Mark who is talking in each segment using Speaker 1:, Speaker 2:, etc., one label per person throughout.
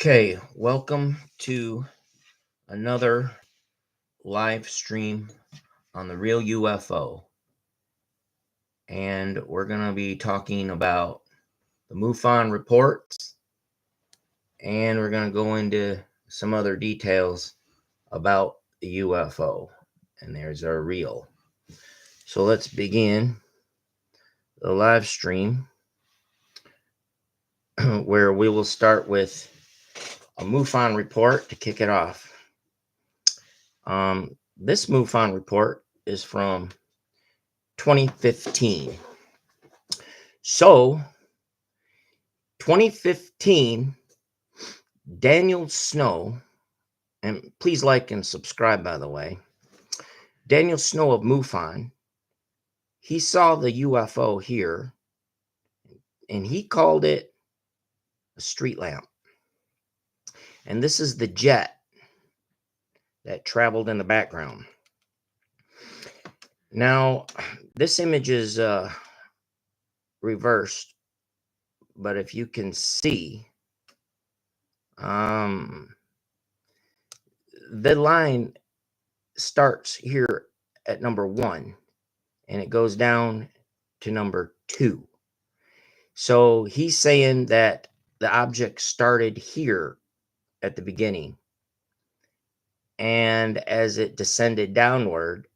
Speaker 1: Okay, welcome to another live stream on the Real UFO. And we're going to be talking about the MUFON reports, and we're going to go into some other details about the UFO. And there's our real. So let's begin the live stream where we will start with a MUFON report to kick it off. This MUFON report is from 2015. So, 2015, Daniel Snow, and please like and subscribe, by the way. Daniel Snow of MUFON, he saw the UFO here, and he called it a street lamp. And this is the jet that traveled in the background. Now, this image is reversed, but if you can see, the line starts here at number 1 and it goes down to number 2. So he's saying that the object started here at the beginning, and as it descended downward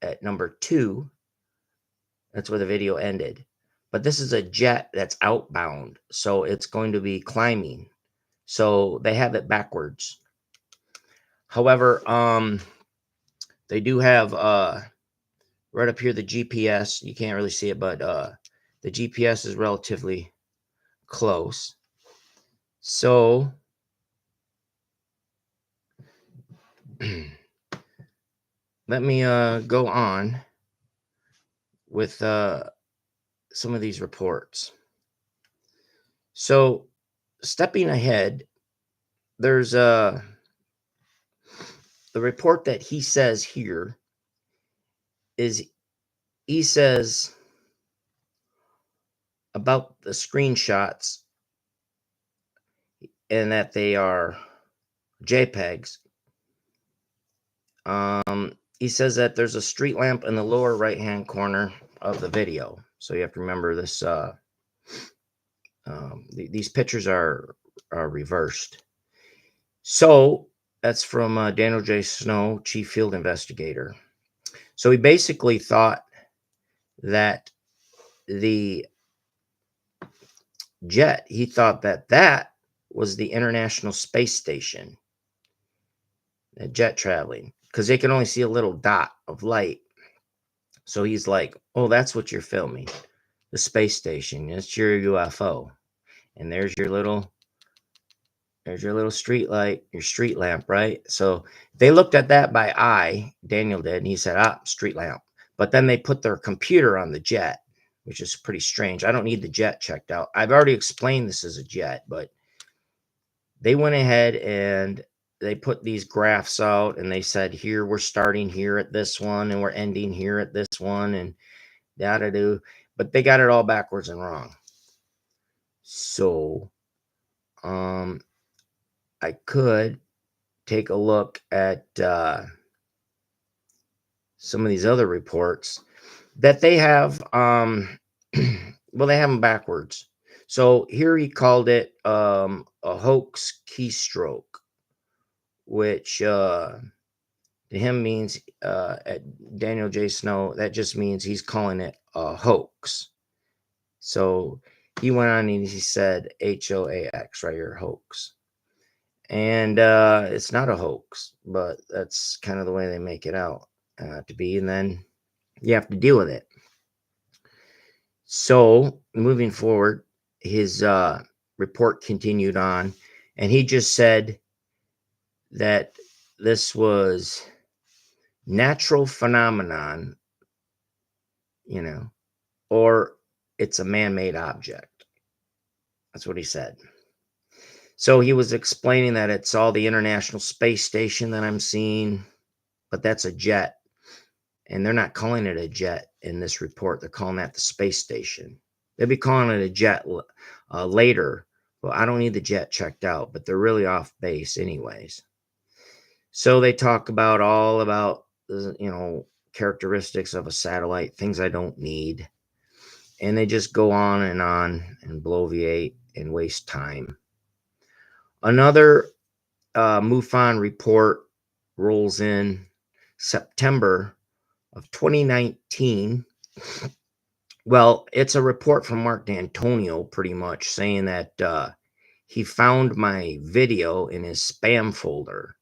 Speaker 1: at number 2, that's where the video ended. But this is a jet that's outbound, so it's going to be climbing. So they have it backwards. However, they do have right up here the GPS. You can't really see it, but the GPS is relatively close. So let me go on with some of these reports. So stepping ahead, there's the report that he says here is, he says about the screenshots and that they are JPEGs. He says that there's a street lamp in the lower right hand corner of the video. So you have to remember this. These pictures are reversed. So that's from Daniel J. Snow, Chief Field Investigator. So he basically thought that the jet, he thought that that was the International Space Station, the jet traveling, because they can only see a little dot of light. So he's like, oh, that's what you're filming, the space station. It's your UFO. And there's your little street light, your street lamp, right? So they looked at that by eye, Daniel did, and he said, street lamp. But then they put their computer on the jet, which is pretty strange. I don't need the jet checked out. I've already explained this as a jet, but they went ahead and they put these graphs out, and they said, here, we're starting here at this one, and we're ending here at this one, and da-da-do. But they got it all backwards and wrong. So, I could take a look at some of these other reports that they have. Well, they have them backwards. So here he called it a hoax keystroke, which to him means, at Daniel J. Snow, that just means he's calling it a hoax. So he went on and he said HOAX right here, hoax. And it's not a hoax, but that's kind of the way they make it out to be. And then you have to deal with it. So moving forward, his report continued on, and he just said that this was natural phenomenon, or it's a man-made object. That's what he said. So he was explaining that it's all the International Space Station that I'm seeing, but that's a jet. And they're not calling it a jet in this report. They're calling that the space station. They'll be calling it a jet later, Well, I don't need the jet checked out, but they're really off base anyways. So they talk about all about, characteristics of a satellite, things I don't need. And they just go on and bloviate and waste time. Another MUFON report rolls in September of 2019. Well, it's a report from Marc D'Antonio, pretty much saying that he found my video in his spam folder,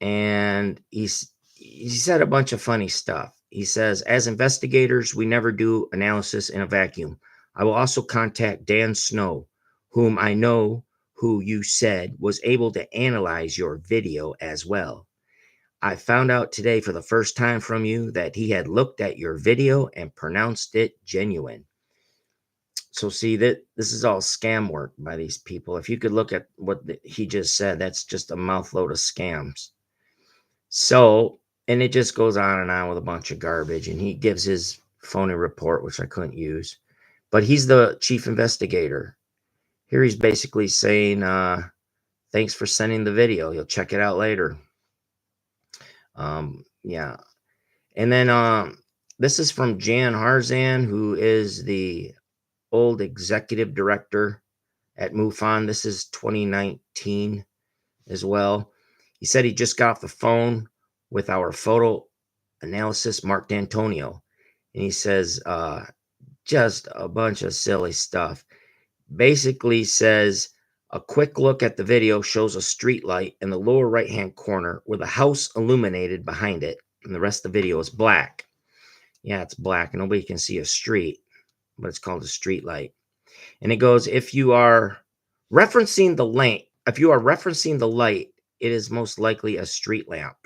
Speaker 1: and he said a bunch of funny stuff. He says, as investigators, we never do analysis in a vacuum. I will also contact Dan Snow, whom I know, who you said was able to analyze your video as well. I found out today for the first time from you that he had looked at your video and pronounced it genuine. So see that this is all scam work by these people. If you could look at what he just said, that's just a mouthload of scams. So, and it just goes on and on with a bunch of garbage. And he gives his phony report, which I couldn't use. But he's the chief investigator. Here he's basically saying, thanks for sending the video. You'll check it out later. Yeah. And then this is from Jan Harzan, who is the old executive director at MUFON. This is 2019 as well. He said he just got off the phone with our photo analysis, Marc D'Antonio. And he says, just a bunch of silly stuff. Basically says, a quick look at the video shows a street light in the lower right-hand corner with a house illuminated behind it. And the rest of the video is black. Yeah, it's black and nobody can see a street, but it's called a street light. And it goes, if you are referencing the light, it is most likely a street lamp.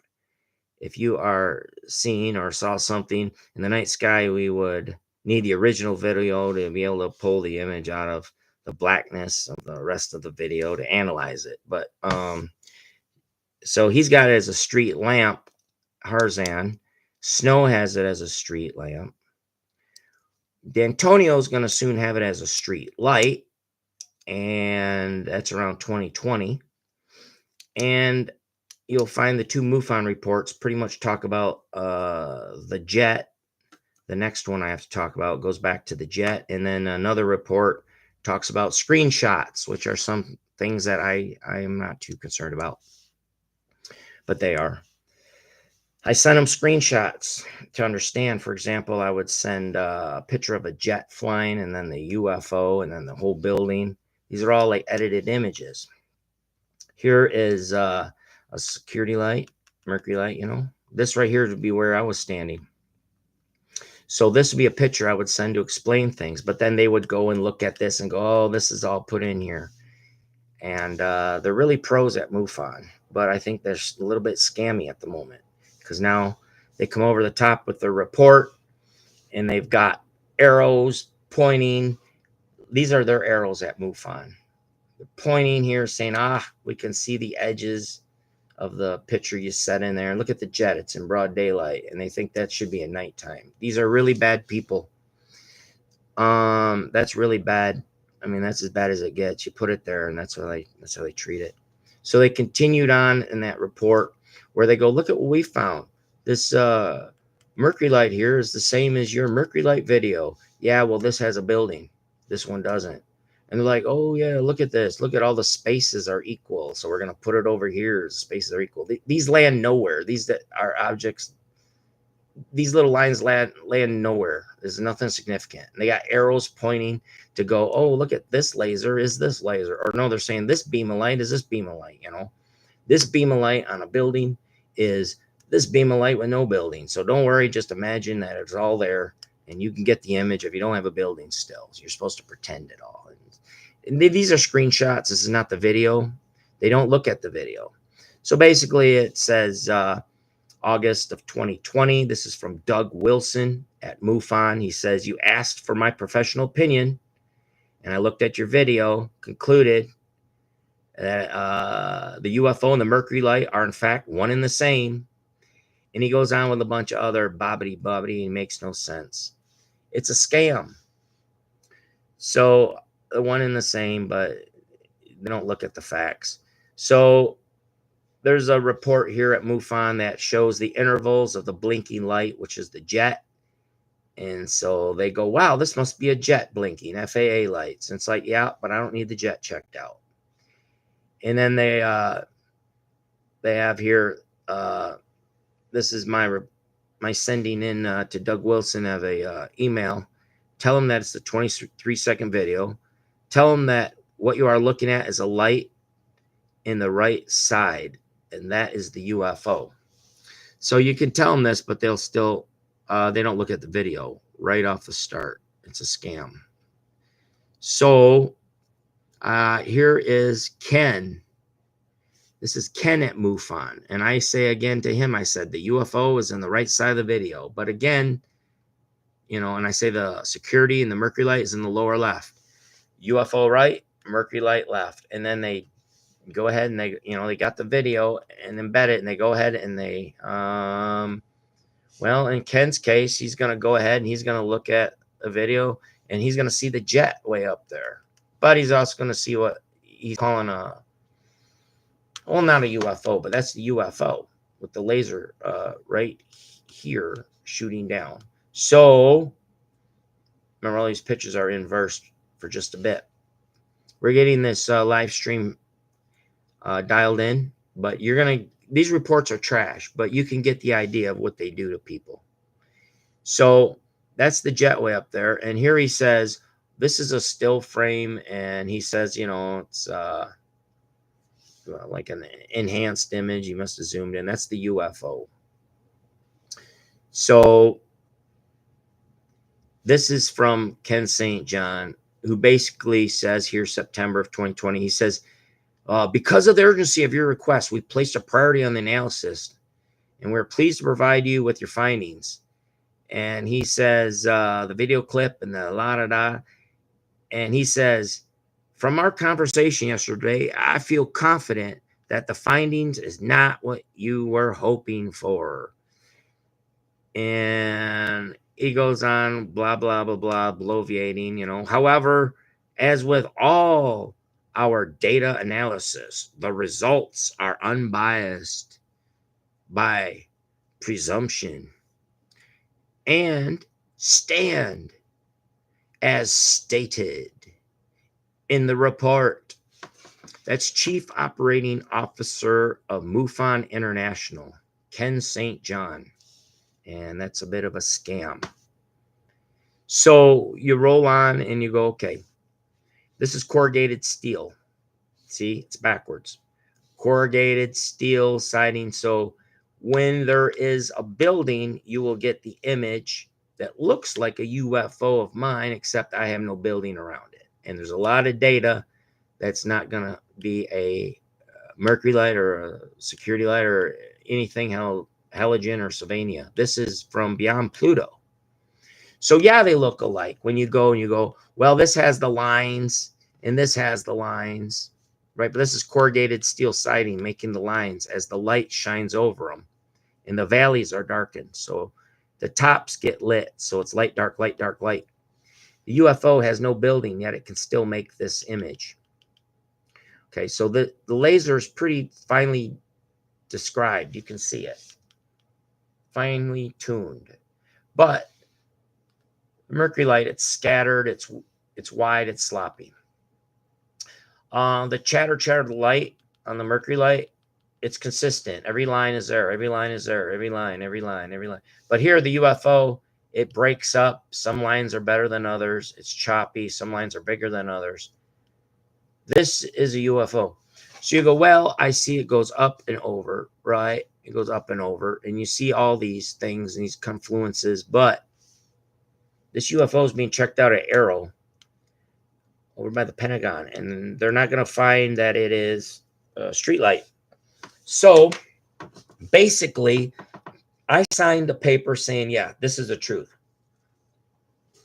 Speaker 1: If you are seeing or saw something in the night sky, we would need the original video to be able to pull the image out of the blackness of the rest of the video to analyze it. But so he's got it as a street lamp, Harzan. Snow has it as a street lamp. D'Antonio is going to soon have it as a street light, and that's around 2020. And you'll find the two MUFON reports pretty much talk about the jet. The next one I have to talk about goes back to the jet. And then another report talks about screenshots, which are some things that I am not too concerned about. But they are. I sent them screenshots to understand. For example, I would send a picture of a jet flying and then the UFO and then the whole building. These are all like edited images. Here is a security light, mercury light, This right here would be where I was standing. So this would be a picture I would send to explain things. But then they would go and look at this and go, oh, this is all put in here. And they're really pros at MUFON. But I think they're a little bit scammy at the moment. Because now they come over the top with their report and they've got arrows pointing. These are their arrows at MUFON. They're pointing here saying, we can see the edges of the picture you set in there. And look at the jet. It's in broad daylight. And they think that should be at nighttime. These are really bad people. That's really bad. I mean, that's as bad as it gets. You put it there and that's how they treat it. So they continued on in that report where they go, look at what we found. This mercury light here is the same as your mercury light video. Yeah, well, this has a building. This one doesn't. And they're like, oh, yeah, look at this. Look at all the spaces are equal. So we're going to put it over here. Spaces are equal. These land nowhere. These that are objects. These little lines land nowhere. There's nothing significant. And they got arrows pointing to go, oh, look at this laser. Is this laser? Or no, they're saying this beam of light is this beam of light, This beam of light on a building is this beam of light with no building. So don't worry. Just imagine that it's all there and you can get the image if you don't have a building still. So you're supposed to pretend it all. And these are screenshots. This is not the video. They don't look at the video. So basically it says August of 2020. This is from Doug Wilson at MUFON. He says, you asked for my professional opinion and I looked at your video, concluded that the UFO and the mercury light are in fact one and the same. And he goes on with a bunch of other bobbity. It makes no sense. It's a scam. So one and the same, but they don't look at the facts. So there's a report here at MUFON that shows the intervals of the blinking light, which is the jet. And so they go, wow, this must be a jet blinking, FAA lights. And it's like, yeah, but I don't need the jet checked out. And then they have here, this is my sending in to Doug Wilson of a email. Tell him that it's a 23-second video. Tell him that what you are looking at is a light in the right side, and that is the UFO. So you can tell them this, but they'll still, they don't look at the video right off the start. It's a scam. So here is Ken. This is Ken at MUFON. And I say again to him, I said, the UFO is in the right side of the video. But again, you know, and I say the security and the mercury light is in the lower left. UFO right, mercury light left. And then they go ahead and they, you know, they got the video and embed it, and they go ahead and they, well, in Ken's case, he's going to go ahead and he's going to look at a video, and he's going to see the jet way up there. But he's also going to see what he's calling a, well, not a UFO, but that's the UFO with the laser right here shooting down. So remember, all these pictures are inversed for just a bit. We're getting this live stream dialed in, but you're going to, these reports are trash, but you can get the idea of what they do to people. So that's the jetway up there. And here he says, this is a still frame. And he says, you know, it's like an enhanced image. He must have zoomed in. That's the UFO. So this is from Ken St. John, who basically says here, September of 2020, he says, because of the urgency of your request, we placed a priority on the analysis, and we're pleased to provide you with your findings. And he says the video clip and the la-da-da. And he says, from our conversation yesterday, I feel confident that the findings is not what you were hoping for. And he goes on, blah, blah, blah, blah, bloviating, you know. However, as with all our data analysis, the results are unbiased by presumption and stand as stated in the report. That's Chief Operating Officer of MUFON International, Ken St. John. And that's a bit of a scam. So you roll on and you go, okay, this is corrugated steel. See, it's backwards. Corrugated steel siding. So when there is a building, you will get the image that looks like a UFO of mine, except I have no building around it. And there's a lot of data that's not going to be a mercury light or a security light or anything halogen or Sylvania. This is from beyond Pluto. So yeah, they look alike. When you go and you go, well, this has the lines and this has the lines, right? But this is corrugated steel siding making the lines as the light shines over them, and the valleys are darkened. So the tops get lit. So it's light, dark, light, dark, light. The UFO has no building, yet it can still make this image. Okay, so the laser is pretty finely described. You can see it. Finely tuned. But the mercury light, it's scattered, it's wide, it's sloppy. The chatter light on the mercury light, it's consistent. Every line is there. Every line is there. Every line. But here, the UFO, it breaks up. Some lines are better than others. It's choppy. Some lines are bigger than others. This is a UFO. So you go, well, I see it goes up and over, right? It goes up and over. And you see all these things and these confluences. But this UFO is being checked out at Arrow over by the Pentagon. And they're not going to find that it is a street light. So basically, I signed the paper saying, yeah, this is the truth.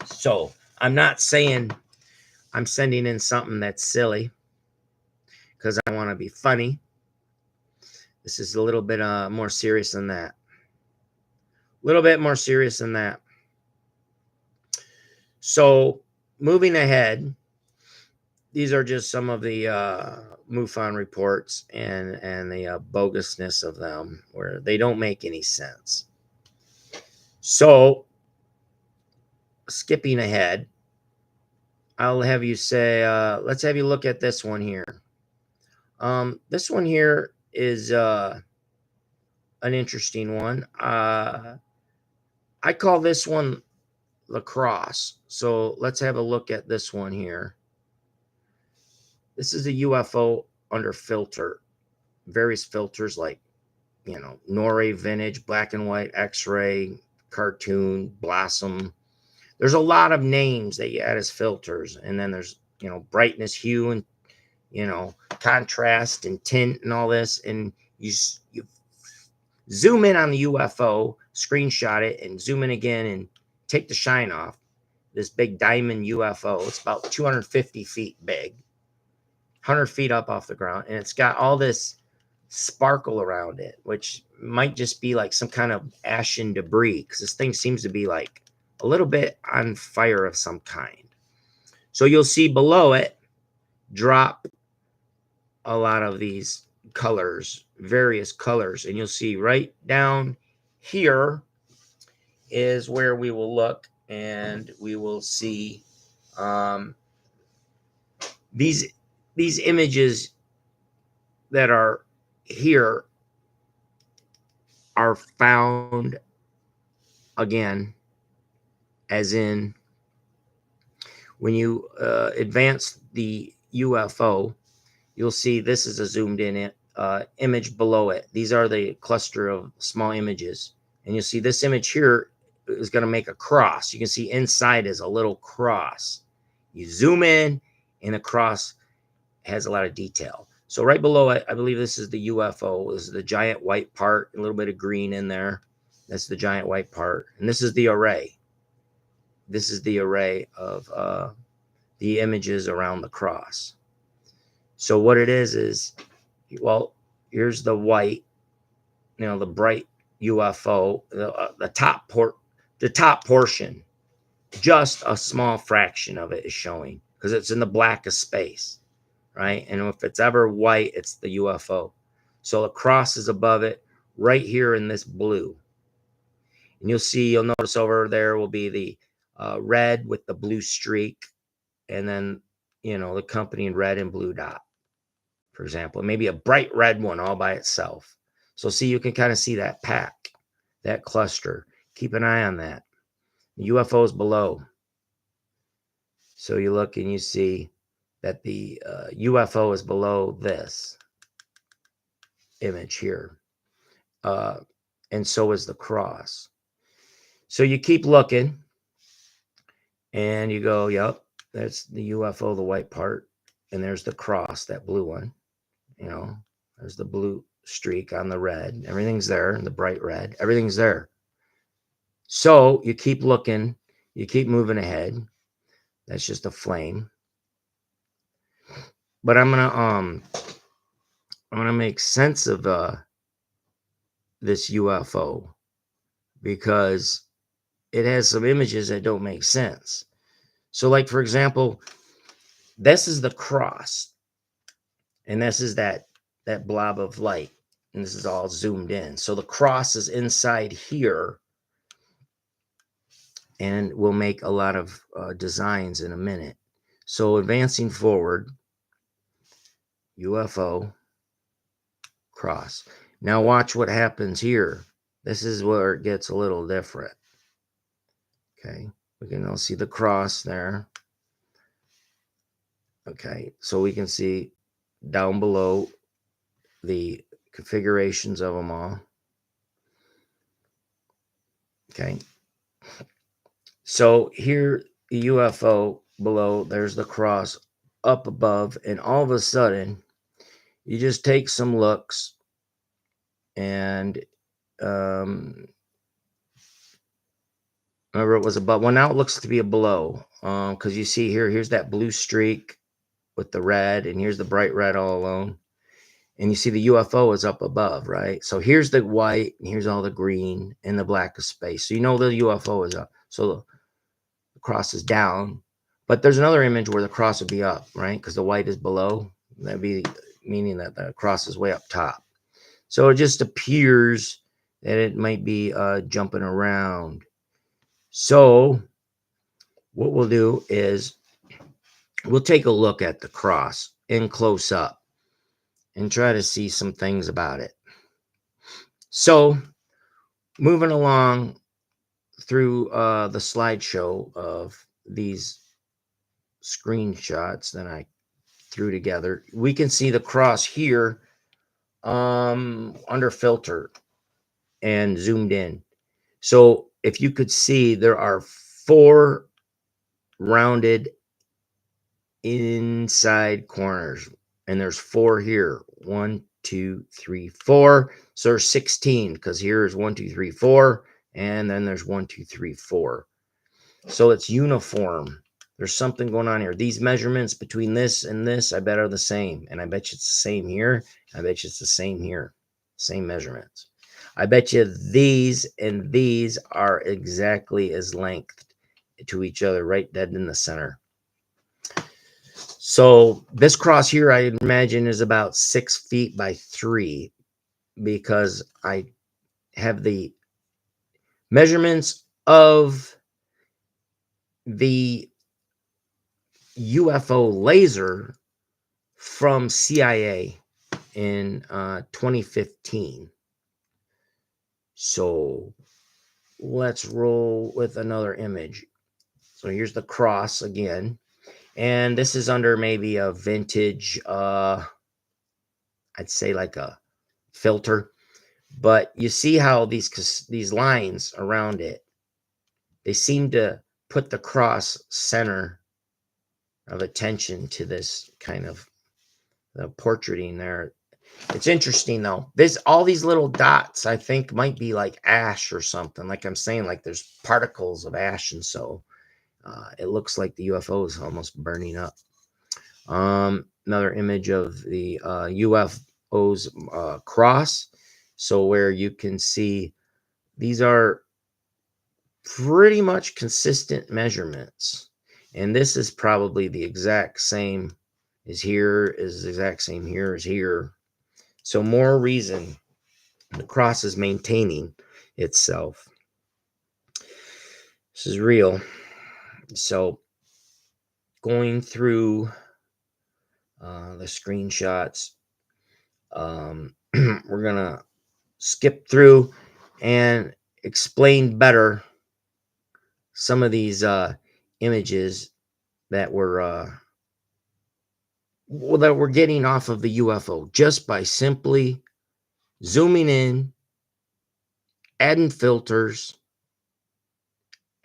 Speaker 1: So I'm not saying I'm sending in something that's silly because I want to be funny. This is a little bit more serious than that. A little bit more serious than that. So moving ahead, these are just some of the MUFON reports and the bogusness of them, where they don't make any sense. So, skipping ahead, I'll have you say, let's have you look at this one here. This one here is an interesting one. I call this one lacrosse. So let's have a look at this one here. This is a UFO under filter, various filters like, Nore, vintage, black and white, X-ray, cartoon, blossom. There's a lot of names that you add as filters, and then there's brightness, hue, and contrast and tint and all this, and you zoom in on the UFO, screenshot it, and zoom in again and take the shine off this big diamond UFO. It's about 250 feet big, 100 feet up off the ground, and it's got all this sparkle around it, which might just be like some kind of ashen debris, because this thing seems to be like a little bit on fire of some kind. So you'll see below it drop a lot of these colors, various colors, and you'll see right down here is where we will look, and we will see these images that are here are found again, as in when you advance the UFO, you'll see this is a zoomed in image below it. These are the cluster of small images, and you'll see this image here is going to make a cross. You can see inside is a little cross. You zoom in, and the cross has a lot of detail. So right below it, I believe this is the UFO. This is the giant white part, a little bit of green in there. That's the giant white part. And this is the array. This is the array of the images around the cross. So what it is, well, here's the white, the bright UFO, the top portion. Just a small fraction of it is showing because it's in the blackest space, right? And if it's ever white, it's the UFO. So the cross is above it right here in this blue. And you'll notice over there will be the red with the blue streak, and then, the company in red and blue dot, for example. Maybe a bright red one all by itself. So see, you can kind of see that pack, that cluster. Keep an eye on that. The UFO is below. So you look and you see that the UFO is below this image here. And so is the cross. So you keep looking and you go, yep, that's the UFO, the white part. And there's the cross, that blue one. There's the blue streak on the red. Everything's there, the bright red. Everything's there. So you keep looking, you keep moving ahead. That's just a flame. But I'm gonna make sense of this UFO because it has some images that don't make sense. So, like, for example, this is the cross, and this is that blob of light, and this is all zoomed in. So the cross is inside here, and we'll make a lot of designs in a minute. So advancing forward, UFO, cross. Now watch what happens here. This is where it gets a little different. Okay, we can all see the cross there. Okay, so we can see down below the configurations of them all. Okay, so here the UFO below, there's the cross up above, and all of a sudden you just take some looks and remember it was above. Well, now it looks to be a below because you see here's that blue streak with the red, and here's the bright red all alone. And you see the UFO is up above, right? So here's the white, and here's all the green and the black of space. So the UFO is up. So the cross is down, But there's another image where the cross would be up, right? Because the white is below. That'd be meaning that the cross is way up top. So it just appears that it might be jumping around. So what we'll do is we'll take a look at the cross in close up and try to see some things about it. So moving along through the slideshow of these screenshots that I threw together, we can see the cross here under filter and zoomed in. So if you could see, there are 4 rounded inside corners, and there's 4 here. 1, 2, 3, 4. So there's 16, because here's 1, 2, 3, 4, and then there's 1, 2, 3, 4. So it's uniform. There's something going on here. These measurements between this and this, I bet, are the same. And I bet you it's the same here. I bet you it's the same here. Same measurements. I bet you these and these are exactly as length to each other, right dead in the center. So this cross here, I imagine, is about 6 feet by 3, because I have the measurements of the UFO laser from CIA in 2015. So let's roll with another image. So here's the cross again, and this is under maybe a vintage, I'd say like a filter. But you see how these lines around it, they seem to put the cross center of attention to this kind of the portraiting there. It's interesting though. There's all these little dots, I think might be like ash or something. Like I'm saying, like there's particles of ash, and so it looks like the UFO is almost burning up. Another image of the UFO's cross. So where you can see these are pretty much consistent measurements, and this is probably the exact same as here, is the exact same here as here. So more reason the cross is maintaining itself. This is real. So going through the screenshots, we're gonna skip through and explain better some of these images that we're getting off of the UFO just by simply zooming in, adding filters,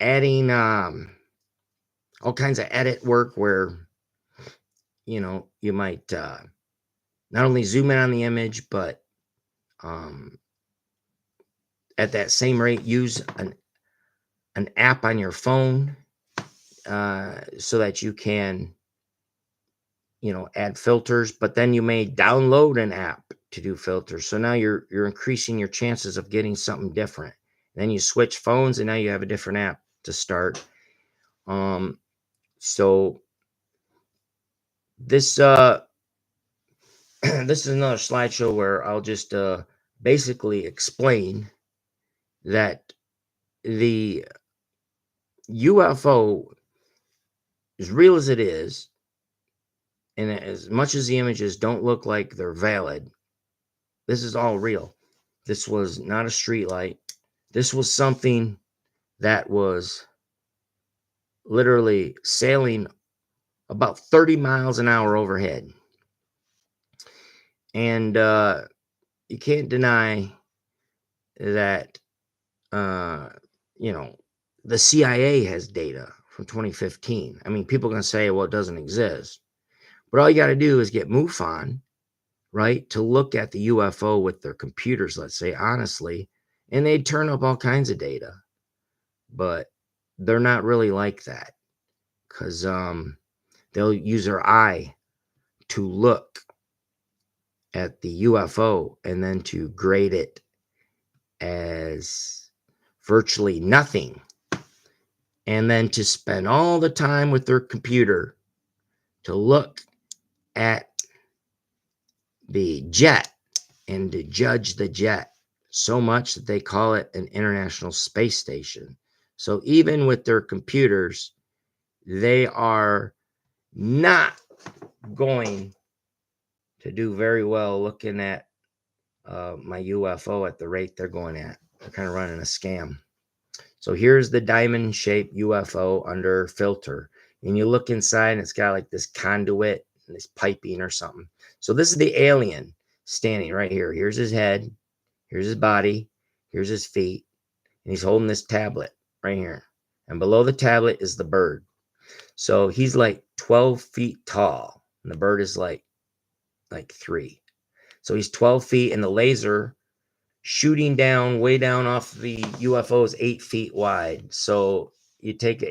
Speaker 1: adding all kinds of edit work where you might not only zoom in on the image, but at that same rate use an app on your phone so that you can add filters, but then you may download an app to do filters. So now you're increasing your chances of getting something different. Then you switch phones, and now you have a different app to start. So this this is another slideshow where I'll just basically explain that the UFO, as real as it is, and as much as the images don't look like they're valid, this is all real. This was not a street light. This was something that was literally sailing about 30 miles an hour overhead. And you can't deny that, the CIA has data from 2015. I mean, people are going to say, well, it doesn't exist. But all you got to do is get MUFON, right, to look at the UFO with their computers, let's say, honestly, and they'd turn up all kinds of data. But they're not really like that, because they'll use their eye to look at the UFO and then to grade it as virtually nothing. and then to spend all the time with their computer to look at the jet and to judge the jet so much that they call it an international space station. So even with their computers, they are not going to do very well looking at my UFO at the rate they're going at. They're kind of running a scam. So here's the diamond shaped UFO under filter. And you look inside and it's got like this conduit and this piping or something. So this is the alien standing right here. Here's his head. Here's his body. Here's his feet. And he's holding this tablet right here. And below the tablet is the bird. So he's like 12 feet tall. And the bird is like 3. So he's 12 feet and the laser shooting down way down off the UFO is 8 feet wide. So you take an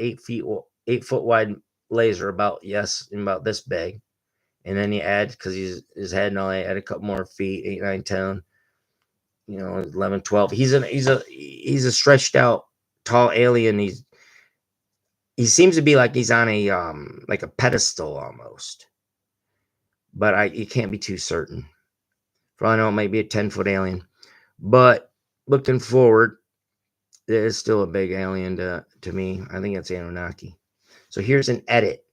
Speaker 1: 8 foot wide laser about this big, and then you add, because his head and all, I add a couple more feet, 8, 9, 10, 11, 12. He's a stretched out tall alien. He seems to be like he's on a like a pedestal almost, but you can't be too certain. For all I know, it might be a 10-foot alien. But looking forward, it is still a big alien to me. I think it's Anunnaki. So here's an edit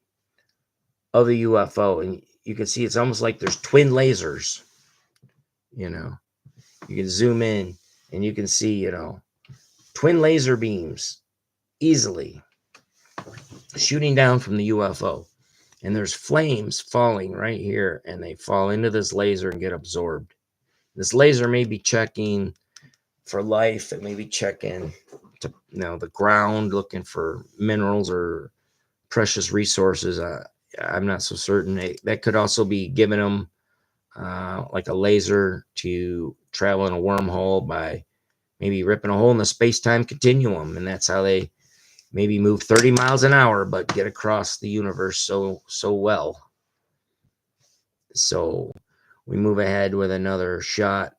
Speaker 1: of the UFO, and you can see it's almost like there's twin lasers. You can zoom in and you can see, twin laser beams easily shooting down from the UFO. And there's flames falling right here, and they fall into this laser and get absorbed. This laser may be checking for life. It may be checking to the ground, looking for minerals or precious resources. I'm not so certain. That could also be giving them like a laser to travel in a wormhole by maybe ripping a hole in the space-time continuum, and that's how they maybe move 30 miles an hour but get across the universe so well. So we move ahead with another shot.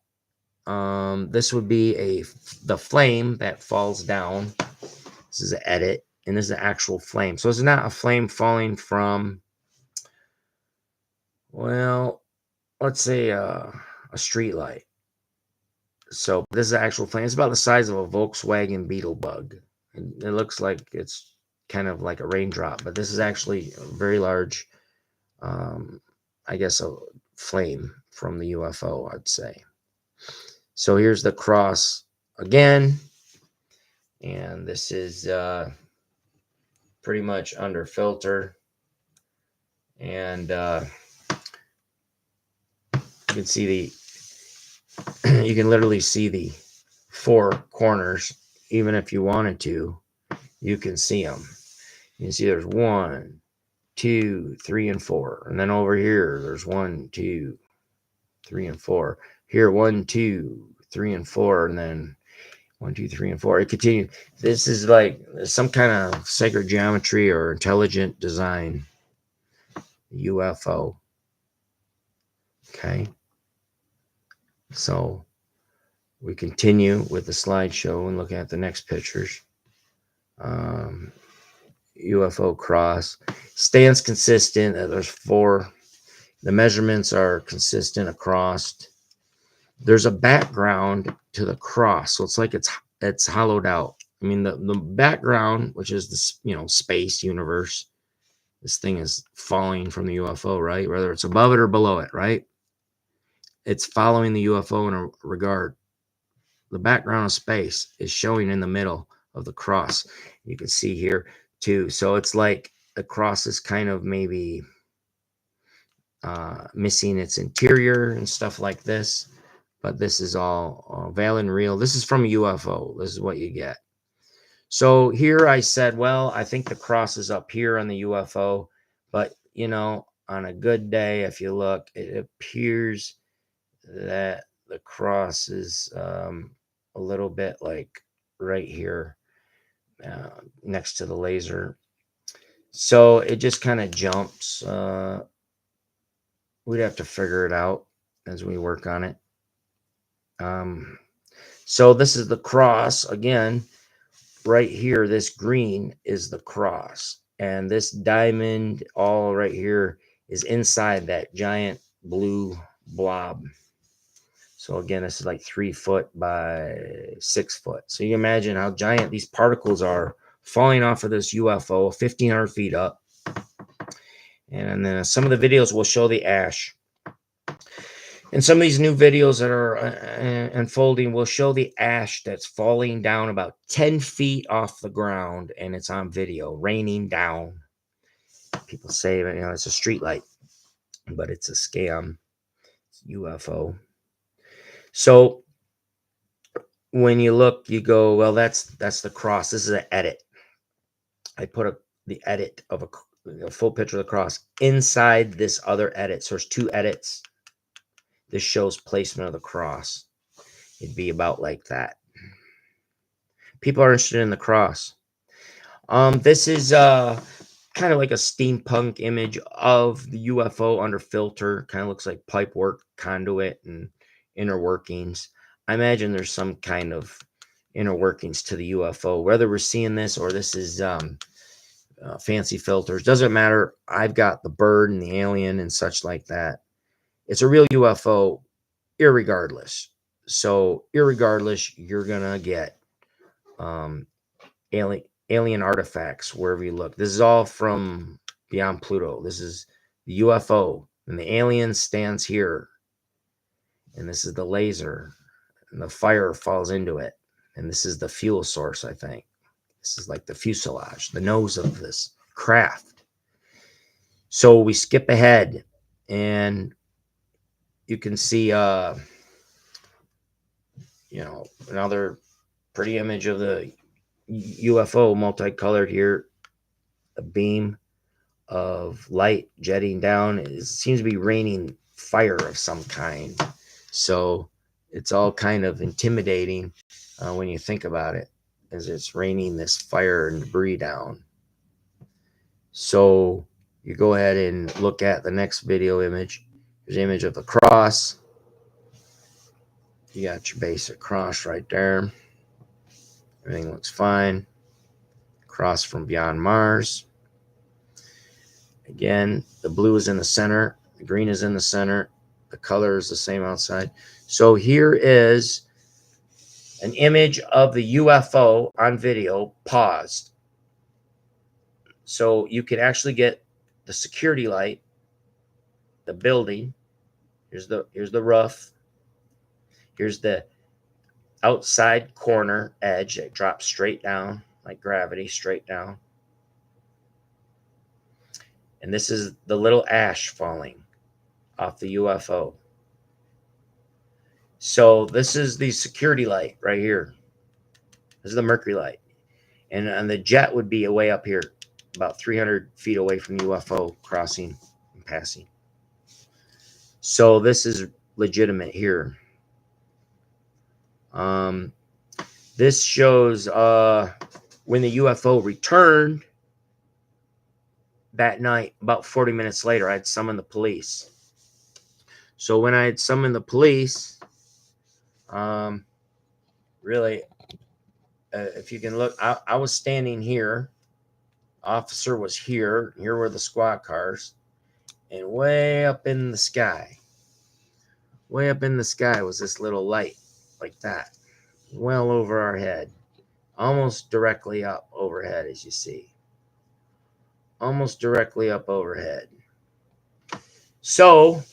Speaker 1: This would be the flame that falls down. This is an edit, and this is an actual flame. So it's not a flame falling from, well, let's say a street light. So this is an actual flame. It's about the size of a Volkswagen Beetle bug. It looks like it's kind of like a raindrop, but this is actually a very large, I guess, a flame from the UFO, I'd say. So here's the cross again. And this is pretty much under filter. And you can see you can literally see the 4 corners. Even if you wanted to, you can see them. You can see there's 1, 2, 3, and 4. And then over here, there's 1, 2, 3, and 4. Here, 1, 2, 3, and 4. And then 1, 2, 3, and 4. It continues. This is like some kind of sacred geometry or intelligent design UFO. Okay. So we continue with the slideshow and look at the next pictures. UFO cross stands consistent. There's 4. The measurements are consistent across. There's a background to the cross, so it's like it's hollowed out. I mean, the background, which is this, space universe. This thing is falling from the UFO, right? Whether it's above it or below it, right? It's following the UFO in a regard. The background of space is showing in the middle of the cross. You can see here too. So it's like the cross is kind of maybe missing its interior and stuff like this. But this is all valid and real. This is from a UFO. This is what you get. So here I said, well, I think the cross is up here on the UFO. But, on a good day, if you look, it appears that the cross is a little bit like right here next to the laser. So it just kind of jumps. We'd have to figure it out as we work on it. So this is the cross again. right here, this green is the cross. And this diamond all right here is inside that giant blue blob. So again, this is like 3 foot by 6 foot. So you can imagine how giant these particles are falling off of this UFO 1,500 feet up. And then some of the videos will show the ash. And some of these new videos that are unfolding will show the ash that's falling down about 10 feet off the ground, and it's on video, raining down. People say, it's a street light, but it's a scam. It's UFO. So when you look, you go, well, that's the cross. This is an edit. I put the edit of a full picture of the cross inside this other edit. So there's 2 edits. This shows placement of the cross. It'd be about like that. People are interested in the cross. This is kind of like a steampunk image of the UFO under filter. Kind of looks like pipe work, conduit, and inner workings. I imagine there's some kind of inner workings to the UFO. Whether we're seeing this or this is fancy filters, doesn't matter. I've got the bird and the alien and such like that. It's a real UFO, irregardless. So, irregardless, you're gonna get alien artifacts wherever you look. This is all from beyond Pluto. This is the UFO, and the alien stands here, and this is the laser, and the fire falls into it, and this is the fuel source. I think this is like the fuselage, the nose of this craft. So we skip ahead, and you can see another pretty image of the UFO, multicolored here, a beam of light jetting down. It seems to be raining fire of some kind. So it's all kind of intimidating when you think about it, as it's raining this fire and debris down. So you go ahead and look at the next video image. There's an image of the cross. You got your basic cross right there. Everything looks fine. Cross from beyond Mars. Again, the blue is in the center. The green is in the center. The color is the same outside. So here is an image of the UFO on video, paused. So you can actually get the security light, the building. Here's the roof. Here's the outside corner edge that drops straight down, like gravity, straight down. And this is the little ash falling off the UFO. So this is the security light right here. This is the Mercury light. And the jet would be way up here, about 300 feet away from UFO crossing and passing. So this is legitimate here. This shows when the UFO returned that night. About 40 minutes later, I had summoned the police. So when I had summoned the police, really, if you can look, I was standing here. Officer was here. Here were the squad cars. And way up in the sky was this little light like that, well over our head, almost directly up overhead, as you see. Almost directly up overhead. So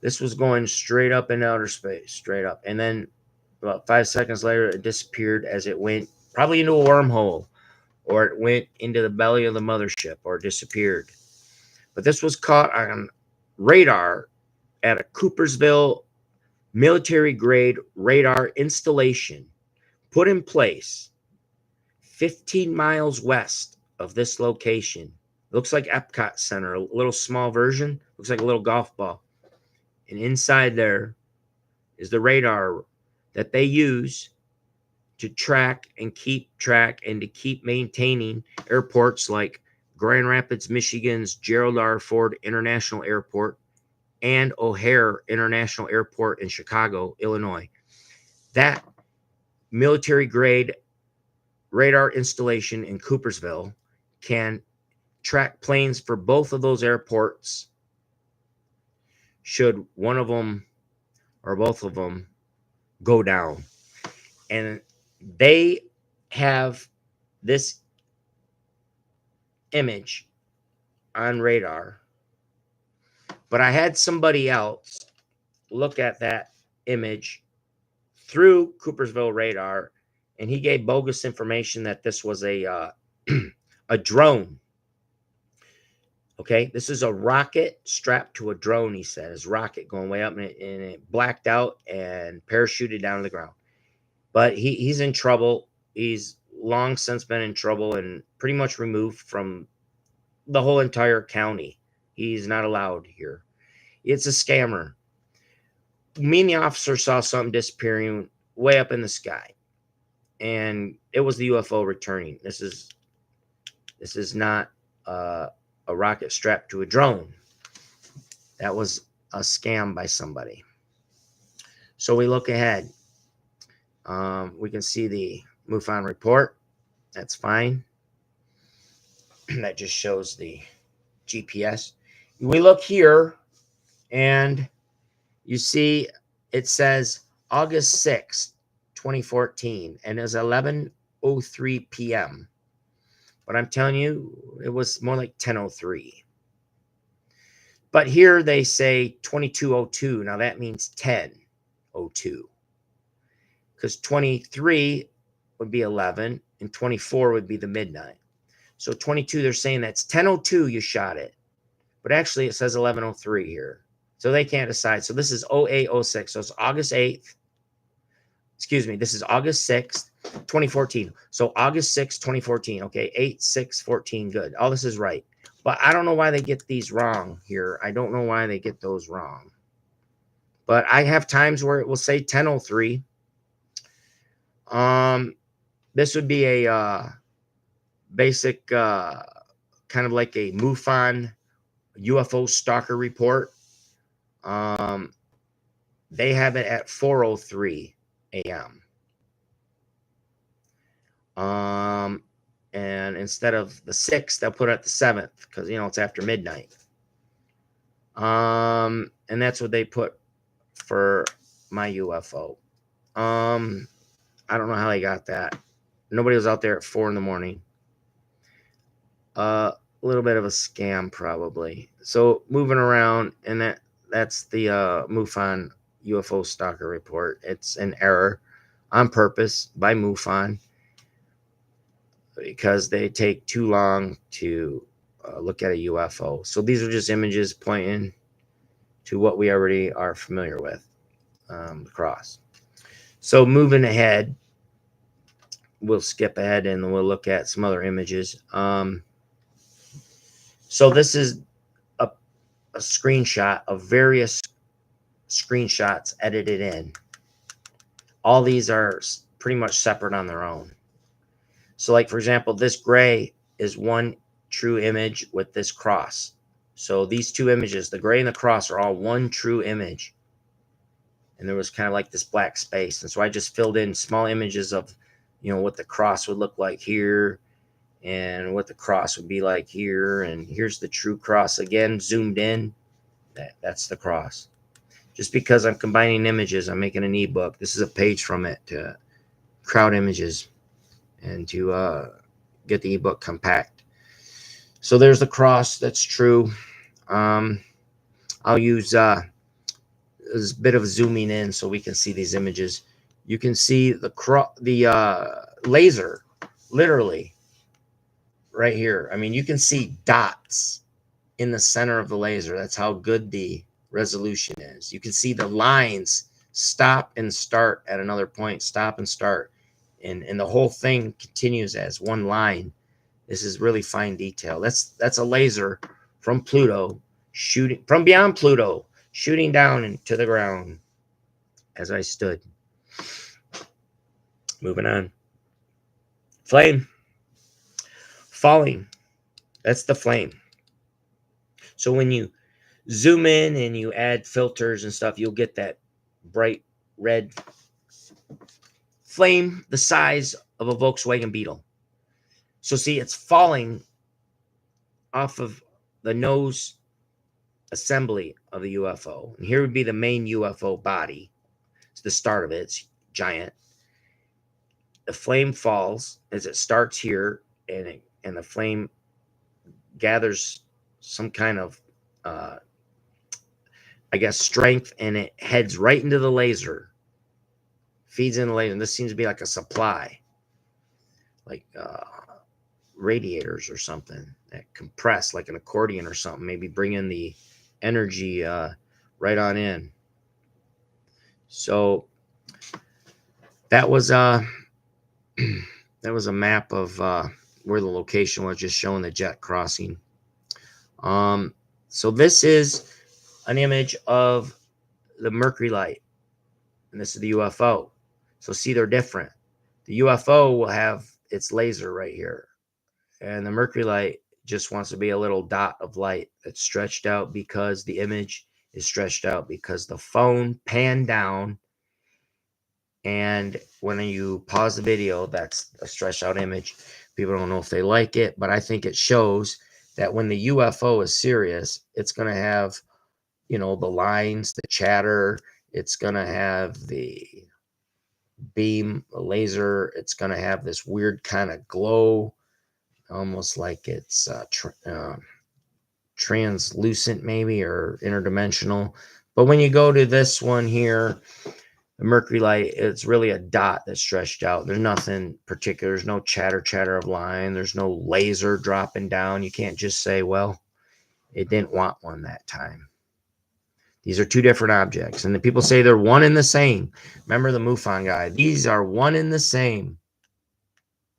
Speaker 1: this was going straight up in outer space, straight up. And then about 5 seconds later, it disappeared as it went probably into a wormhole, or it went into the belly of the mothership, or disappeared. But this was caught on radar at a Coopersville military-grade radar installation put in place 15 miles west of this location. Looks like Epcot Center, a little small version. Looks like a little golf ball. And inside there is the radar that they use to track and keep maintaining airports like Grand Rapids, Michigan's Gerald R. Ford International Airport and O'Hare International Airport in Chicago, Illinois. That military grade radar installation in Coopersville can track planes for both of those airports should one of them or both of them go down. And they have this image on radar, but I had somebody else look at that image through Coopersville radar, and he gave bogus information that this was a a drone. Okay, this is a rocket strapped to a drone. He says rocket going way up, and it blacked out and parachuted down to the ground. But he's in trouble. He's long since been in trouble and pretty much removed from the whole entire county. He's not allowed here. It's a scammer. Me and the officer saw something disappearing way up in the sky, and it was the UFO returning. This is not a rocket strapped to a drone. That was a scam by somebody. So we look ahead. We can see the MUFON report. That's fine. That just shows the GPS. We look here, and you see it says August 6th, 2014, and it's 11:03 p.m. But I'm telling you, it was more like 10:03. But here they say 22:02. Now that means 10:02. Because 23 would be 11, and 24 would be the midnight. So 22, they're saying that's 10:02 you shot it. But actually, it says 11:03 here. So they can't decide. So this is 0806. So it's August 8th. Excuse me. This is August 6th, 2014. So August 6th, 2014. Okay. 8/6/14. Good. All this is right. But I don't know why they get these wrong here. I don't know why they get those wrong. But I have times where it will say 10:03. This would be a basic kind of like a MUFON UFO stalker report. They have it at 4:03 a.m. And instead of the 6th, they'll put it at the 7th because it's after midnight. And that's what they put for my UFO. I don't know how they got that. Nobody was out there at 4 in the morning. A little bit of a scam, probably. So moving around, and that's the MUFON UFO stalker report. It's an error on purpose by MUFON because they take too long to look at a UFO. So these are just images pointing to what we already are familiar with, the cross. So moving ahead, we'll skip ahead and we'll look at some other images. So this is a screenshot of various screenshots edited in. All these are pretty much separate on their own. So like, for example, this gray is one true image with this cross. So these two images, the gray and the cross, are all one true image. And there was kind of like this black space. And so I just filled in small images of, what the cross would look like here and what the cross would be like here. And here's the true cross again, zoomed in. That's the cross. Just because I'm combining images, I'm making an ebook. This is a page from it to crowd images and to get the ebook compact. So there's the cross. That's true. I'll use a bit of zooming in so we can see these images. You can see the laser literally right here. I mean, you can see dots in the center of the laser. That's how good the resolution is. You can see the lines stop and start at another point, stop and start. And the whole thing continues as one line. This is really fine detail. That's a laser from Pluto, shooting from beyond Pluto, shooting down into the ground as I stood. Moving on. Flame. Falling. That's the flame. So when you zoom in and you add filters and stuff, you'll get that bright red flame the size of a Volkswagen Beetle. So see, it's falling off of the nose assembly of the UFO. And here would be the main UFO body. It's the start of it. It's giant. The flame falls as it starts here, and the flame gathers some kind of, uh, I guess, strength, and it heads right into the laser, feeds in the laser. And this seems to be like a supply, like radiators or something that compress like an accordion or something, maybe bring in the energy right on in. So that was that was a map of where the location was, just showing the jet crossing. So this is an image of the Mercury light, and this is the UFO. So see, they're different. The UFO will have its laser right here, and the Mercury light just wants to be a little dot of light that's stretched out because the image is stretched out because the phone panned down. And when you pause the video, that's a stretched out image. People don't know if they like it, but I think it shows that when the UFO is serious, it's going to have, the lines, the chatter. It's going to have the beam, the laser. It's going to have this weird kind of glow, almost like it's translucent maybe, or interdimensional. But when you go to this one here, the Mercury light, it's really a dot that's stretched out. There's nothing particular. There's no chatter of line. There's no laser dropping down. You can't just say, well, it didn't want one that time. These are two different objects. And the people say they're one and the same. Remember the MUFON guy. These are one and the same.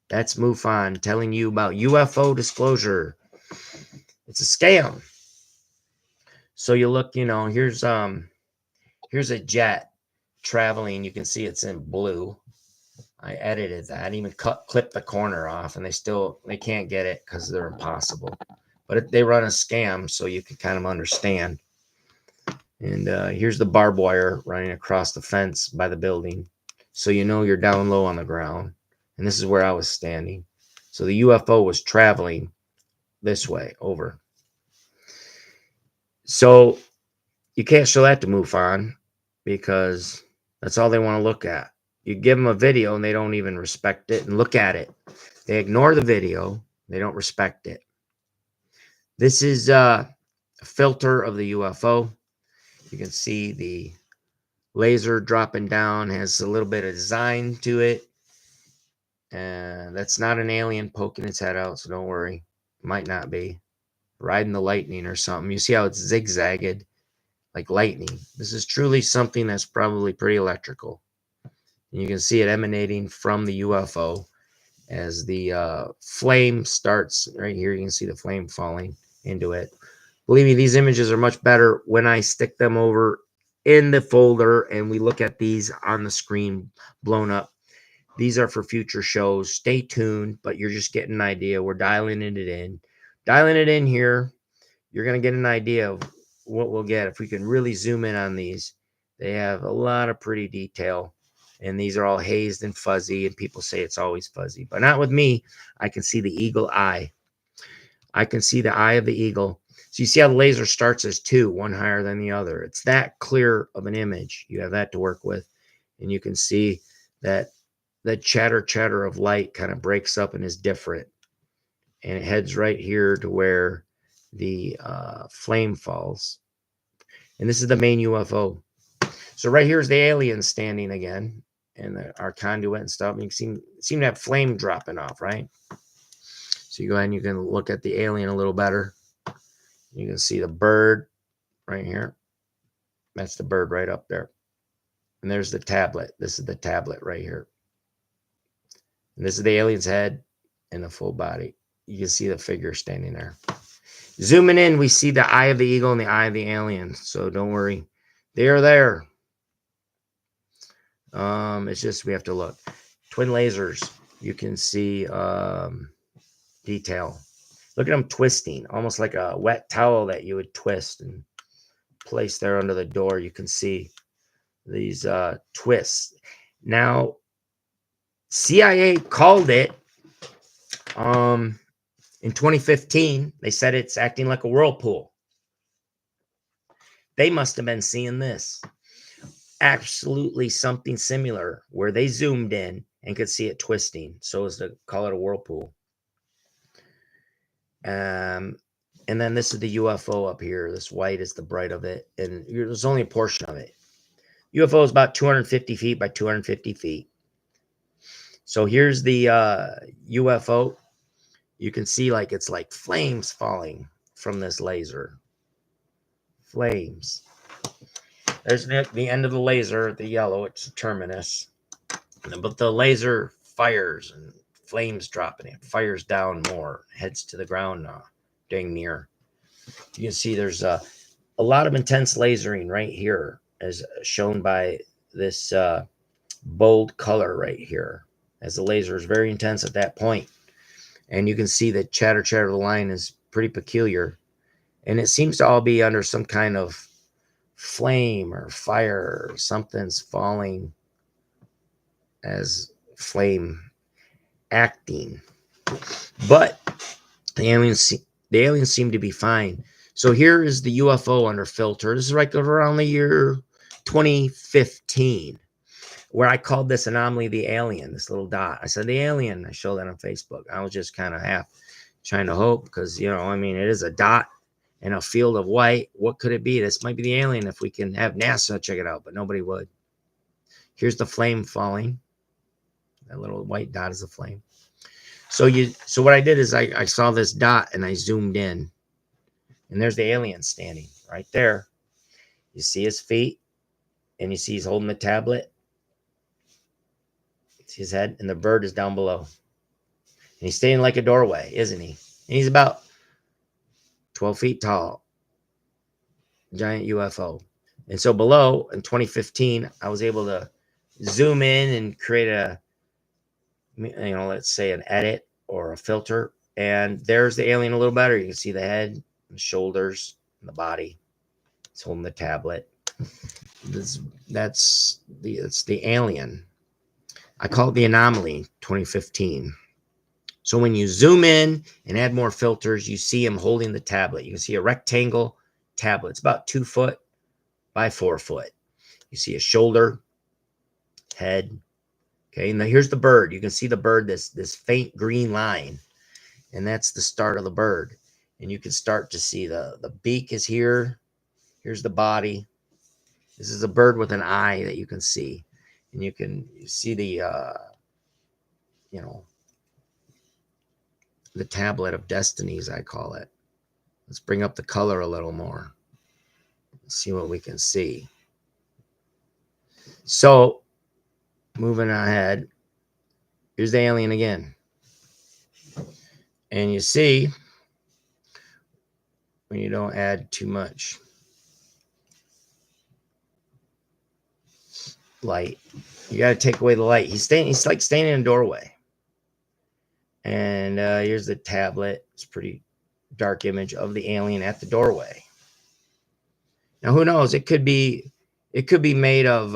Speaker 1: That's MUFON telling you about UFO disclosure. It's a scam. So you look, here's a jet traveling. You can see it's in blue. I edited that. I even clipped the corner off, and they can't get it because they're impossible. But they run a scam, so you can kind of understand. And here's the barbed wire running across the fence by the building, so you're down low on the ground. And this is where I was standing. So the UFO was traveling this way over. So you can't show that to MUFON because that's all they want to look at. You give them a video and they don't even respect it and look at it. They ignore the video. They don't respect it. This is a filter of the UFO. You can see the laser dropping down, has a little bit of design to it. And that's not an alien poking its head out, so don't worry. Might not be. Riding the lightning or something. You see how it's zigzagged like lightning. This is truly something that's probably pretty electrical. And you can see it emanating from the UFO as the flame starts right here. You can see the flame falling into it. Believe me, these images are much better when I stick them over in the folder and we look at these on the screen blown up. These are for future shows. Stay tuned, but you're just getting an idea. We're dialing it in. Dialing it in here, you're going to get an idea of what we'll get if we can really zoom in on these. They have a lot of pretty detail, and these are all hazed and fuzzy, and people say it's always fuzzy, but not with me. I can see the eagle eye. I can see the eye of the eagle. So you see how the laser starts as two, one higher than the other. It's that clear of an image. You have that to work with, and you can see that the chatter of light kind of breaks up and is different, and it heads right here to where the flame falls. And this is the main UFO. So right here is the alien standing again, and our conduit and stuff. You seem to have flame dropping off, right? So you go ahead and you can look at the alien a little better. You can see the bird right here. That's the bird right up there. And there's the tablet. This is the tablet right here. And this is the alien's head and the full body. You can see the figure standing there. Zooming in, we see the eye of the eagle and the eye of the alien. So don't worry. They are there. It's just we have to look. Twin lasers. You can see detail. Look at them twisting, almost like a wet towel that you would twist and place there under the door. You can see these twists. Now, CIA called it in 2015. They said it's acting like a whirlpool. They must have been seeing this. Absolutely something similar where they zoomed in and could see it twisting, so as to call it a whirlpool. And then this is the UFO up here. This white is the bright of it, and there's only a portion of it. UFO is about 250 feet by 250 feet. So here's the UFO. You can see like it's like flames falling from this laser. Flames. There's the end of the laser, the yellow, it's the terminus. But the laser fires and flames dropping it, fires down more, heads to the ground dang near. You can see there's a lot of intense lasering right here, as shown by this bold color right here, as the laser is very intense at that point. And you can see the chatter of the line is pretty peculiar. And it seems to all be under some kind of flame or fire, or something's falling as flame acting. But the aliens seem to be fine. So here is the UFO under filter. This is right around the year 2015, where I called this anomaly the alien, this little dot. I said the alien. I showed that on Facebook. I was just kind of half trying to hope, because, you know, I mean, it is a dot in a field of white. What could it be? This might be the alien if we can have NASA check it out, but nobody would. Here's the flame falling. That little white dot is a flame. So what I did is I saw this dot and I zoomed in, and there's the alien standing right there. You see his feet, and you see he's holding the tablet. See his head, and the bird is down below. And he's standing like a doorway, isn't he? And he's about 12 feet tall. Giant UFO. And so below, in 2015, I was able to zoom in and create a, let's say an edit or a filter. And there's the alien a little better. You can see the head, the shoulders, and the body. It's holding the tablet. It's the alien. I call it the anomaly 2015. So when you zoom in and add more filters, you see him holding the tablet. You can see a rectangle tablet. It's about 2 foot by 4 foot. You see a shoulder, head. Okay, and now here's the bird. You can see the bird, this faint green line, and that's the start of the bird. And you can start to see the beak is here. Here's the body. This is a bird with an eye that you can see, and you see the the tablet of destinies, I call it. Let's bring up the color a little more. Let's see what we can see. So, moving ahead, here's the alien again. And you see, when you don't add too much light, you got to take away the light. He's like standing in a doorway. And here's the tablet. It's a pretty dark image of the alien at the doorway. Now, who knows? It could be made of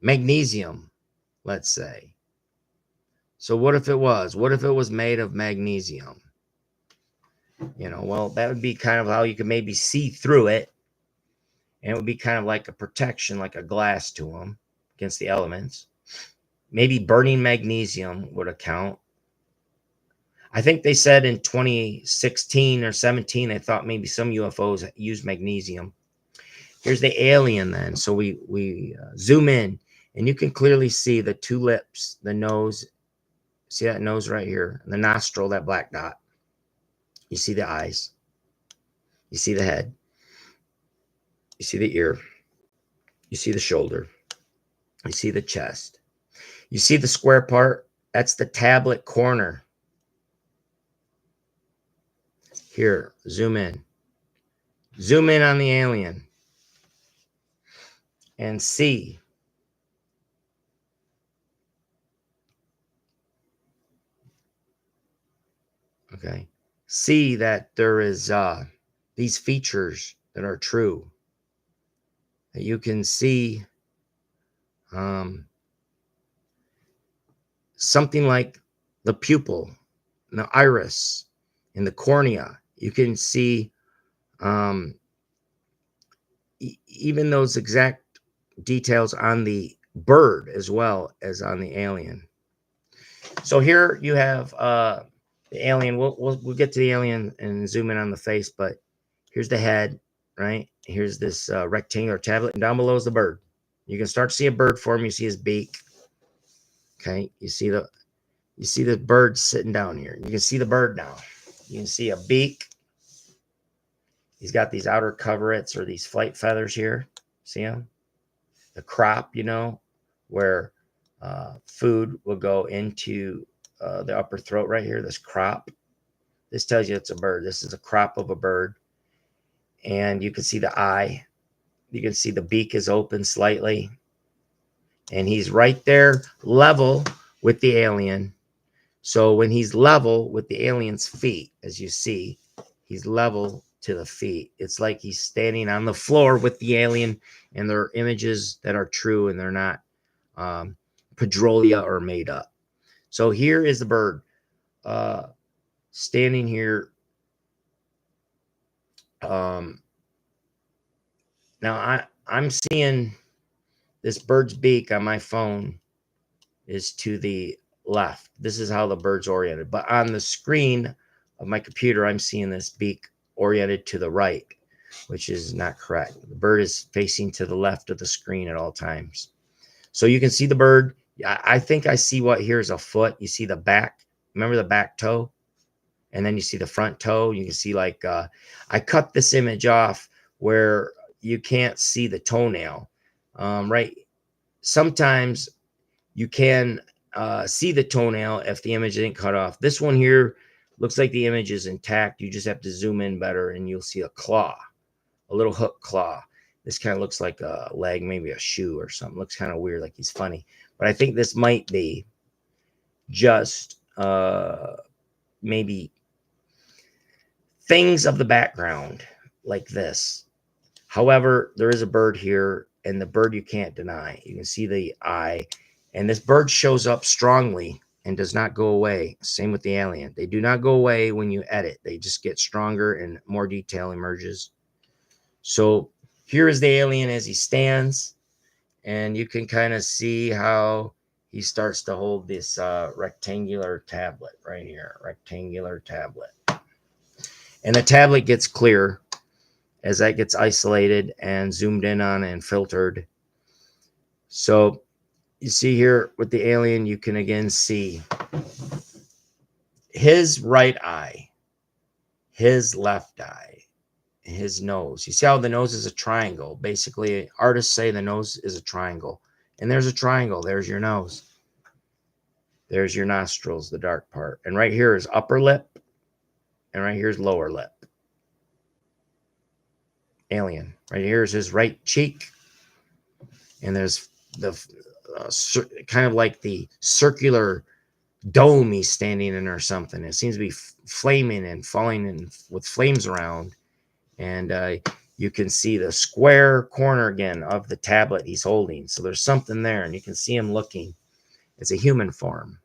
Speaker 1: magnesium, let's say. So what if it was? What if it was made of magnesium? Well, that would be kind of how you could maybe see through it. And it would be kind of like a protection, like a glass to them against the elements. Maybe burning magnesium would account. I think they said in 2016 or 17, they thought maybe some UFOs use magnesium. Here's the alien then. So we zoom in, and you can clearly see the two lips, the nose. See that nose right here? The nostril, that black dot. You see the eyes. You see the head. You see the ear. You see the shoulder. You see the chest. You see the square part? That's the tablet corner. Here, zoom in. Zoom in on the alien. And see. Okay. See that there is these features that are true. That you can see something like the pupil, the iris, and the cornea. You can see um, even those exact details on the bird as well as on the alien. So here you have the alien. We'll get to the alien and zoom in on the face, but here's the head, right? Here's this rectangular tablet, and down below is the bird. You can start to see a bird form. You see his beak. Okay, you see the bird sitting down here. You can see the bird now. You can see a beak. He's got these outer coverets or these flight feathers here. See them? The crop, where food will go into the upper throat right here. This crop. This tells you it's a bird. This is a crop of a bird. And you can see the eye. You can see the beak is open slightly. And he's right there level with the alien. So when he's level with the alien's feet, as you see, he's level to the feet. It's like he's standing on the floor with the alien, and they're images that are true and they're not pedrolia or made up. So here is the bird standing here. Now I'm seeing this bird's beak on my phone is to the left. This is how the bird's oriented. But on the screen of my computer, I'm seeing this beak oriented to the right, which is not correct. The bird is facing to the left of the screen at all times. So you can see the bird. I think I see what here is a foot. You see the back. Remember the back toe? And then you see the front toe. You can see like I cut this image off where you can't see the toenail. Right. Sometimes you can see the toenail if the image isn't cut off. This one here looks like the image is intact. You just have to zoom in better and you'll see a claw, a little hook claw. This kind of looks like a leg, maybe a shoe or something. Looks kind of weird, like he's funny. But I think this might be just maybe things of the background like this. However, there is a bird here, and the bird you can't deny. You can see the eye, and this bird shows up strongly and does not go away. Same with the alien. They do not go away when you edit. They just get stronger and more detail emerges. So here is the alien as he stands, and you can kind of see how he starts to hold this rectangular tablet right here, rectangular tablet. And the tablet gets clear as that gets isolated and zoomed in on and filtered. So you see here with the alien, you can again see his right eye, his left eye, his nose. You see how the nose is a triangle. Basically, artists say the nose is a triangle. And there's a triangle. There's your nose. There's your nostrils, the dark part. And right here is upper lip. And right here is lower lip. Alien. Right here is his right cheek. And there's the kind of like the circular dome he's standing in or something. It seems to be flaming and falling in with flames around. And you can see the square corner again of the tablet he's holding. So there's something there, and you can see him looking. It's a human form.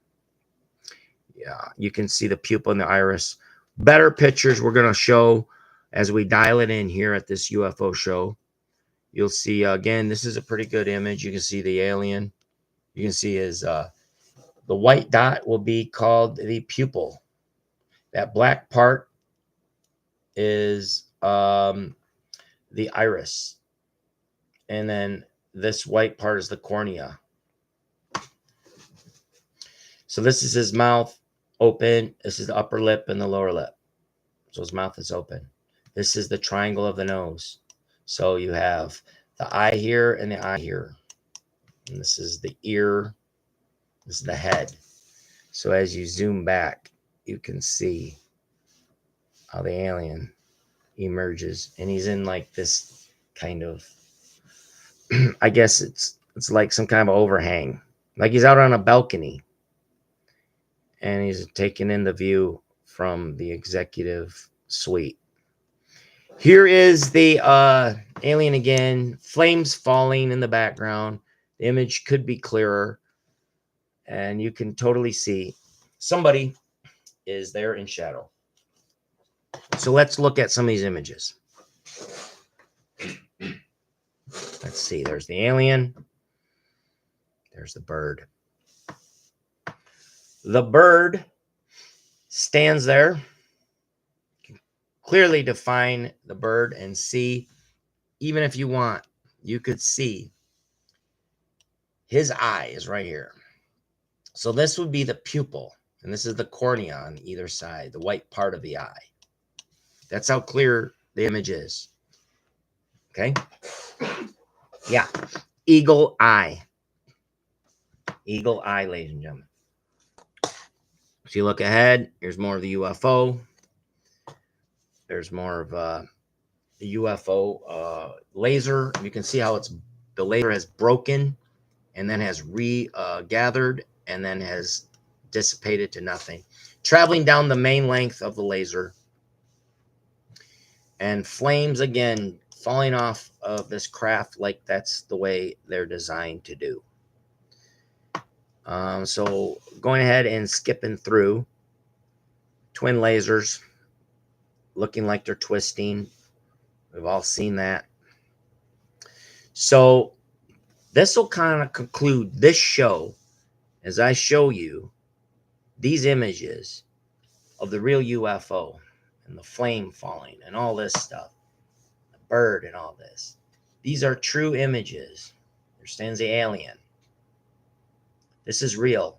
Speaker 1: Yeah, you can see the pupil and the iris. Better pictures we're going to show as we dial it in here at this UFO show. You'll see, again, this is a pretty good image. You can see the alien. You can see his, the white dot will be called the pupil. That black part is the iris. And then this white part is the cornea. So this is his mouth open. This is the upper lip and the lower lip. So his mouth is open. This is the triangle of the nose. So you have the eye here and the eye here. And this is the ear. This is the head. So as you zoom back, you can see how the alien emerges. And he's in like this kind of, I guess it's like some kind of overhang. Like he's out on a balcony. And he's taking in the view from the executive suite. Here is the alien again. Flames falling in the background. The image could be clearer. and you can totally see somebody is there in shadow. So let's look at some of these images. Let's see. There's the alien. There's the bird. The bird stands there. You can clearly define the bird and see, even if you want, you could see his eye is right here. So this would be the pupil, and this is the cornea on either side, the white part of the eye. That's how clear the image is. Okay? Yeah. Eagle eye. Eagle eye, ladies and gentlemen. So you look ahead, here's more of the UFO. There's more of the UFO laser. You can see how the laser has broken and then has regathered and then has dissipated to nothing. Traveling down the main length of the laser. And flames again falling off of this craft like that's the way they're designed to do. So going ahead and skipping through twin lasers looking like they're twisting. We've all seen that. So this will kind of conclude this show as I show you these images of the real UFO and the flame falling and all this stuff, the bird and all this. These are true images. There stands the alien. This is real.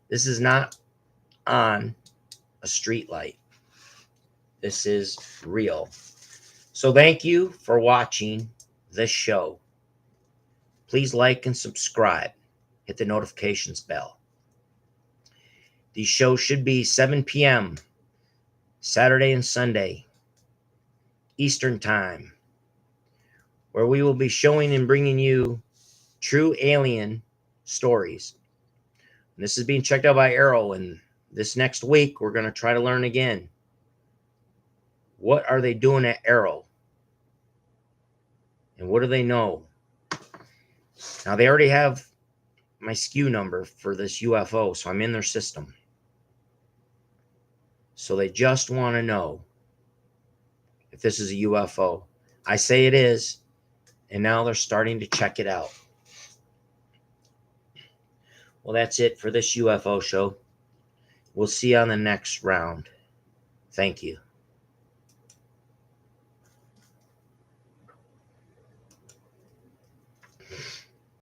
Speaker 1: This is not on a street light. This is real. So thank you for watching this show. Please like and subscribe. Hit the notifications bell. These shows should be 7 p.m. Saturday and Sunday, Eastern Time, where we will be showing and bringing you true alien stories. And this is being checked out by Arrow, and this next week we're going to try to learn again. What are they doing at Arrow? And what do they know? Now, they already have my SKU number for this UFO, so I'm in their system. So they just want to know if this is a UFO. I say it is, and now they're starting to check it out. Well, that's it for this UFO show. We'll see you on the next round. Thank you.